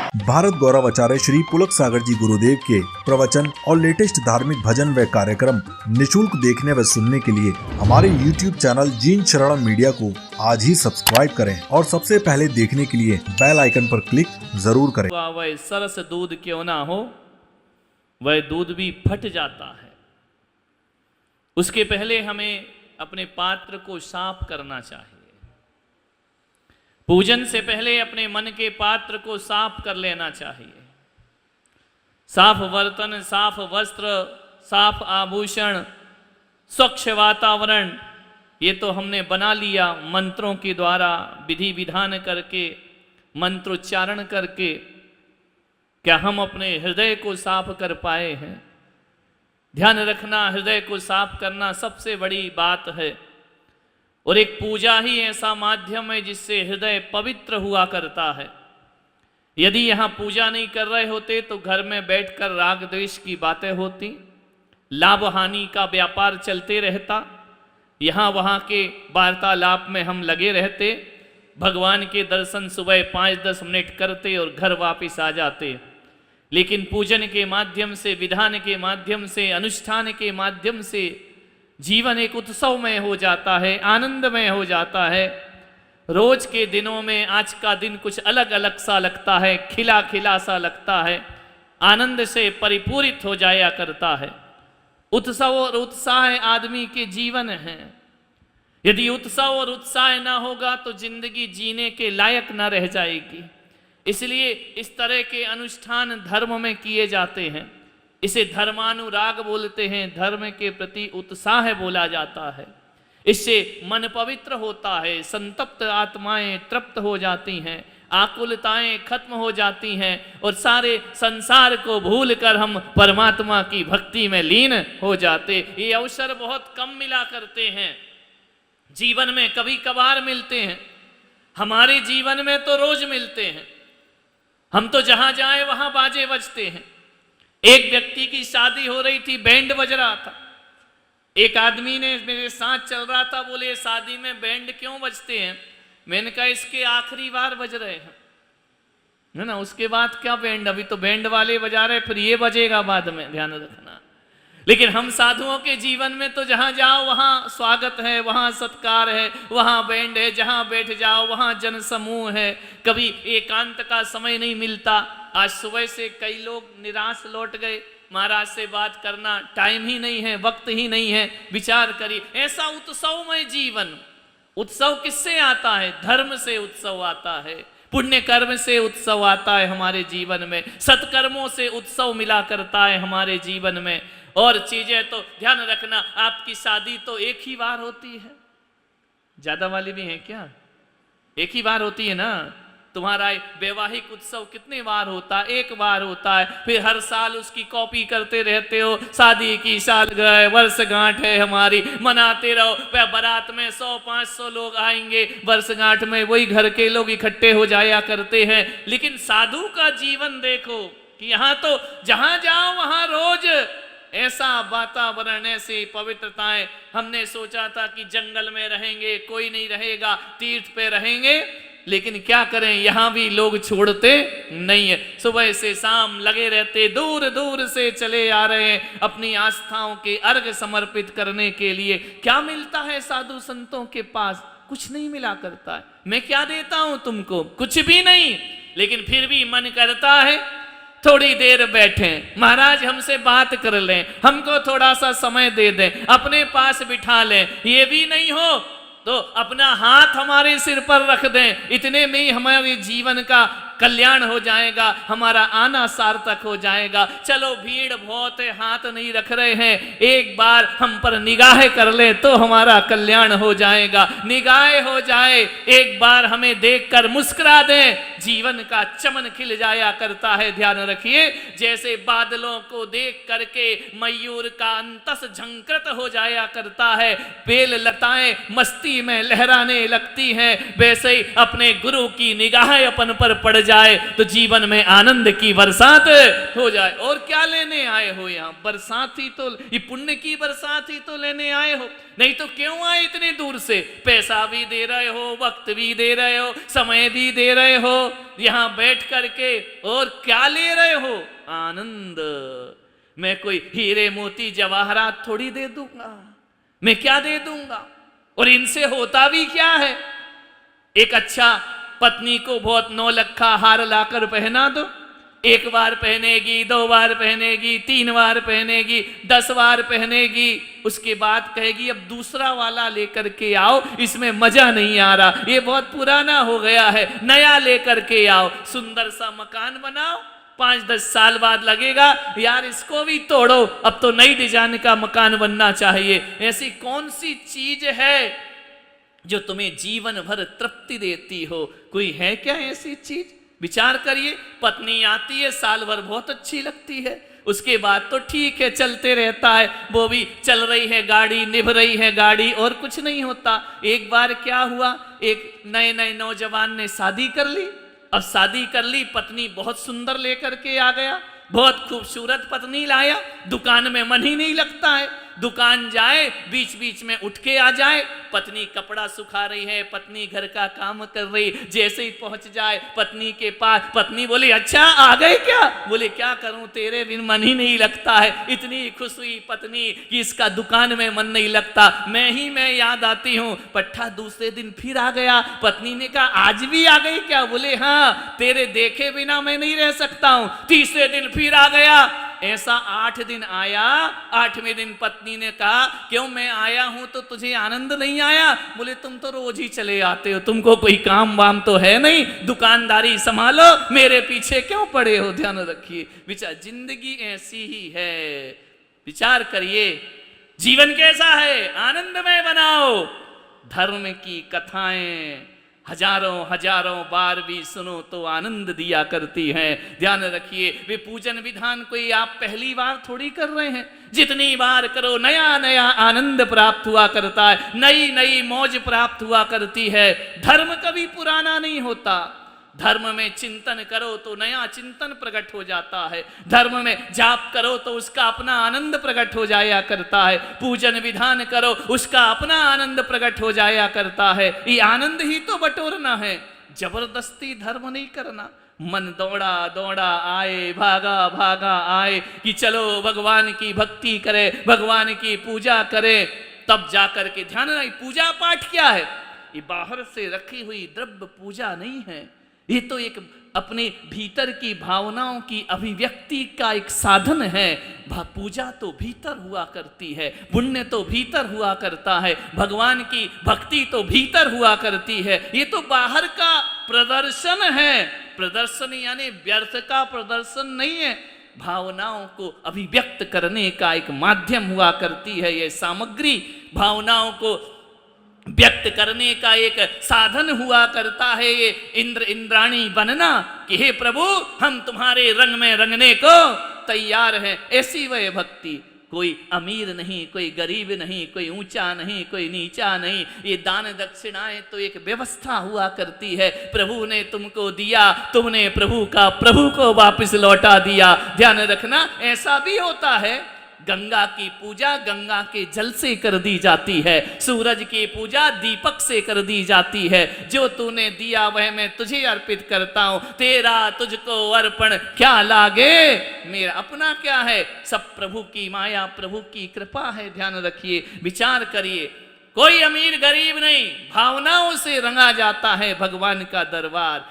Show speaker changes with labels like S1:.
S1: भारत गौरव आचार्य श्री पुलक सागर जी गुरुदेव के प्रवचन और लेटेस्ट धार्मिक भजन व कार्यक्रम निशुल्क देखने व सुनने के लिए हमारे YouTube चैनल जीन शरणम मीडिया को आज ही सब्सक्राइब करें और सबसे पहले देखने के लिए बेल आइकन पर क्लिक जरूर करें।
S2: वह सरस दूध क्यों ना हो, वह दूध भी फट जाता है। उसके पहले हमें अपने पात्र को साफ करना चाहिए। पूजन से पहले अपने मन के पात्र को साफ कर लेना चाहिए। साफ बर्तन, साफ वस्त्र, साफ आभूषण, स्वच्छ वातावरण, ये तो हमने बना लिया मंत्रों के द्वारा, विधि विधान करके, मंत्रोच्चारण करके। क्या हम अपने हृदय को साफ कर पाए हैं? ध्यान रखना, हृदय को साफ करना सबसे बड़ी बात है। और एक पूजा ही ऐसा माध्यम है जिससे हृदय पवित्र हुआ करता है। यदि यहाँ पूजा नहीं कर रहे होते तो घर में बैठकर राग द्वेष की बातें होती, लाभ हानि का व्यापार चलते रहता, यहाँ वहाँ के वार्तालाप में हम लगे रहते, भगवान के दर्शन सुबह 5-10 मिनट करते और घर वापस आ जाते। लेकिन पूजन के माध्यम से, विधान के माध्यम से, अनुष्ठान के माध्यम से जीवन एक उत्सवमय हो जाता है, आनंदमय हो जाता है। रोज के दिनों में आज का दिन कुछ अलग अलग सा लगता है, खिला खिला सा लगता है, आनंद से परिपूरित हो जाया करता है। उत्सव और उत्साह आदमी के जीवन है। यदि उत्सव और उत्साह ना होगा तो जिंदगी जीने के लायक ना रह जाएगी। इसलिए इस तरह के अनुष्ठान धर्म में किए जाते हैं। इसे धर्मानुराग बोलते हैं, धर्म के प्रति उत्साह बोला जाता है। इससे मन पवित्र होता है, संतप्त आत्माएं तृप्त हो जाती हैं, आकुलताएं खत्म हो जाती हैं और सारे संसार को भूलकर हम परमात्मा की भक्ति में लीन हो जाते। ये अवसर बहुत कम मिला करते हैं, जीवन में कभी कभार मिलते हैं। हमारे जीवन में तो रोज मिलते हैं। हम तो जहां जाए वहां बाजे बजते हैं। एक व्यक्ति की शादी हो रही थी, बैंड बज रहा था। एक आदमी ने मेरे साथ चल रहा था, बोले शादी में बैंड क्यों बजते हैं? मैंने कहा इसके आखिरी बार बज रहे हैं, है ना, उसके बाद क्या बैंड? अभी तो बैंड वाले बजा रहे, फिर ये बजेगा बाद में, ध्यान रखना। लेकिन हम साधुओं के जीवन में तो जहां जाओ वहां स्वागत है, वहां सत्कार है, वहां बैंड है, जहां बैठ जाओ वहां जन समूह है। कभी एकांत का समय नहीं मिलता। आज सुबह से कई लोग निराश लौट गए, महाराज से बात करना टाइम ही नहीं है, वक्त ही नहीं है। विचार करिए, ऐसा उत्सवमय जीवन। उत्सव किससे आता है? धर्म से उत्सव आता है, पुण्य कर्म से उत्सव आता है हमारे जीवन में, सत्कर्मों से उत्सव मिला करता है हमारे जीवन में। और चीजें तो ध्यान रखना, आपकी शादी तो एक ही बार होती है। ज्यादा वाली भी है क्या? एक ही बार होती है ना। तुम्हारा वैवाहिक उत्सव कितने बार होता है? एक बार होता है। फिर हर साल उसकी कॉपी करते रहते हो। शादी की सालगिरह, वर्षगांठ है हमारी, मनाते रहो। वह बारात में 100-500 लोग आएंगे, वर्षगांठ में वही घर के लोग इकट्ठे हो जाया करते हैं। लेकिन साधु का जीवन देखो कि यहाँ तो जहां जाओ वहां रोज ऐसा वातावरण, ऐसी पवित्रताएं। हमने सोचा था कि जंगल में रहेंगे, कोई नहीं रहेगा, तीर्थ पे रहेंगे, लेकिन क्या करें, यहां भी लोग छोड़ते नहीं है। सुबह से शाम लगे रहते, दूर दूर से चले आ रहे हैं अपनी आस्थाओं के अर्घ समर्पित करने के लिए। क्या मिलता है साधु संतों के पास? कुछ नहीं मिला करता है। मैं क्या देता हूं तुमको? कुछ भी नहीं। लेकिन फिर भी मन करता है थोड़ी देर बैठें, महाराज हमसे बात कर लें, हमको थोड़ा सा समय दे दें, अपने पास बिठा लें। ये भी नहीं हो तो अपना हाथ हमारे सिर पर रख दें। इतने में ही हमारे जीवन का कल्याण हो जाएगा, हमारा आना सार्थक हो जाएगा। चलो भीड़ बहुत है, हाथ नहीं रख रहे हैं, एक बार हम पर निगाह कर ले तो हमारा कल्याण हो जाएगा। निगाह हो जाए, एक बार हमें देखकर मुस्कुरा दें, जीवन का चमन खिल जाया करता है। ध्यान रखिए, जैसे बादलों को देख करके मयूर का अंतस झंकृत हो जाया करता है, बेल लताएं मस्ती में लहराने लगती हैं, वैसे ही अपने गुरु की निगाह अपन पर पड़ जाए तो जीवन में आनंद की बरसात हो जाए। और क्या लेने आए हो यहाँ? बरसात ही तो, ये पुण्य की बरसात ही तो लेने आए हो, नहीं तो क्यों आए इतने दूर से? पैसा भी दे रहे हो, वक्त भी दे रहे हो, समय भी दे रहे हो यहाँ बैठ करके, और क्या ले रहे हो? आनंद। मैं कोई हीरे मोती जवाहरात थोड़ी दे दूंगा, मैं क्या दे दूंगा? और इनसे होता भी क्या है? एक अच्छा पत्नी को बहुत नौलखा हार लाकर पहना दो, एक बार पहनेगी, 2 बार पहनेगी, 3 बार पहनेगी, 10 बार पहनेगी, उसके बाद कहेगी अब दूसरा वाला लेकर के आओ, इसमें मजा नहीं आ रहा, ये बहुत पुराना हो गया है, नया लेकर के आओ। सुंदर सा मकान बनाओ, 5-10 साल बाद लगेगा यार इसको भी तोड़ो, अब तो नई डिजाइन का मकान बनना चाहिए। ऐसी कौन सी चीज है जो तुम्हें जीवन भर तृप्ति देती हो? कोई है क्या ऐसी चीज? विचार करिए। पत्नी आती है, साल भर बहुत अच्छी लगती है, उसके बाद तो ठीक है चलते रहता है, वो भी चल रही है गाड़ी, निभ रही है गाड़ी, और कुछ नहीं होता। एक बार क्या हुआ, एक नए नए नौजवान ने शादी कर ली। अब शादी कर ली, पत्नी बहुत सुंदर लेकर के आ गया, बहुत खूबसूरत पत्नी लाया, दुकान में मन ही नहीं लगता है, दुकान जाए बीच बीच में उठ के आ जाए, पत्नी कपड़ा सुखा रही है, पत्नी घर का काम कर रही, जैसे ही पहुंच जाए पत्नी के पास, पत्नी बोली अच्छा आ गए क्या? बोले क्या करूं, तेरे बिन मन ही नहीं लगता है। इतनी खुश हुई पत्नी कि इसका दुकान में मन नहीं लगता, मैं याद आती हूं। पट्टा दूसरे दिन फिर आ गया, पत्नी ने कहा आज भी आ गई क्या? बोले हाँ, तेरे देखे बिना मैं नहीं रह सकता हूं। तीसरे दिन फिर आ गया, ऐसा 8 दिन आया। 8वें दिन पत्नी ने कहा क्यों मैं आया हूं तो तुझे आनंद नहीं आया? बोले तुम तो रोज ही चले आते हो, तुमको कोई काम वाम तो है नहीं, दुकानदारी संभालो, मेरे पीछे क्यों पड़े हो? ध्यान रखिए विचार, जिंदगी ऐसी ही है। विचार करिए जीवन कैसा है, आनंदमय बनाओ। धर्म की कथाएं हजारों हजारों बार भी सुनो तो आनंद दिया करती हैं। ध्यान रखिए वे पूजन विधान कोई आप पहली बार थोड़ी कर रहे हैं, जितनी बार करो नया नया आनंद प्राप्त हुआ करता है, नई नई मौज प्राप्त हुआ करती है। धर्म कभी पुराना नहीं होता, धर्म में चिंतन करो तो नया चिंतन प्रकट हो जाता है, धर्म में जाप करो तो उसका अपना आनंद प्रकट हो जाया करता है, पूजन विधान करो उसका अपना आनंद प्रकट हो जाया करता है। ये आनंद ही तो बटोरना है, जबरदस्ती धर्म नहीं करना। मन दौड़ा दौड़ा आए, भागा भागा आए कि चलो भगवान की भक्ति करे, भगवान की पूजा करे, तब जाकर के ध्यान नहीं। पूजा पाठ क्या है? ये बाहर से रखी हुई द्रव्य पूजा नहीं है, ये तो एक अपने भीतर की भावनाओं की अभिव्यक्ति का एक साधन है। पूजा तो भीतर हुआ करती है, पुण्य तो भीतर हुआ करता है, भगवान की भक्ति तो भीतर हुआ करती है। ये तो बाहर का प्रदर्शन है, प्रदर्शन यानी व्यर्थ का प्रदर्शन नहीं है, भावनाओं को अभिव्यक्त करने का एक माध्यम हुआ करती है। ये सामग्री भावनाओं को व्यक्त करने का एक साधन हुआ करता है। ये इंद्र इंद्राणी बनना कि हे प्रभु हम तुम्हारे रंग में रंगने को तैयार हैं, ऐसी वह भक्ति। कोई अमीर नहीं, कोई गरीब नहीं, कोई ऊंचा नहीं, कोई नीचा नहीं, ये दान दक्षिणाएं तो एक व्यवस्था हुआ करती है। प्रभु ने तुमको दिया, तुमने प्रभु का प्रभु को वापस लौटा दिया। ध्यान रखना ऐसा भी होता है। गंगा की पूजा गंगा के जल से कर दी जाती है, सूरज की पूजा दीपक से कर दी जाती है। जो तूने दिया वह मैं तुझे अर्पित करता हूं, तेरा तुझको अर्पण क्या लागे, मेरा अपना क्या है, सब प्रभु की माया, प्रभु की कृपा है। ध्यान रखिए, विचार करिए, कोई अमीर गरीब नहीं, भावनाओं से रंगा जाता है भगवान का दरबार।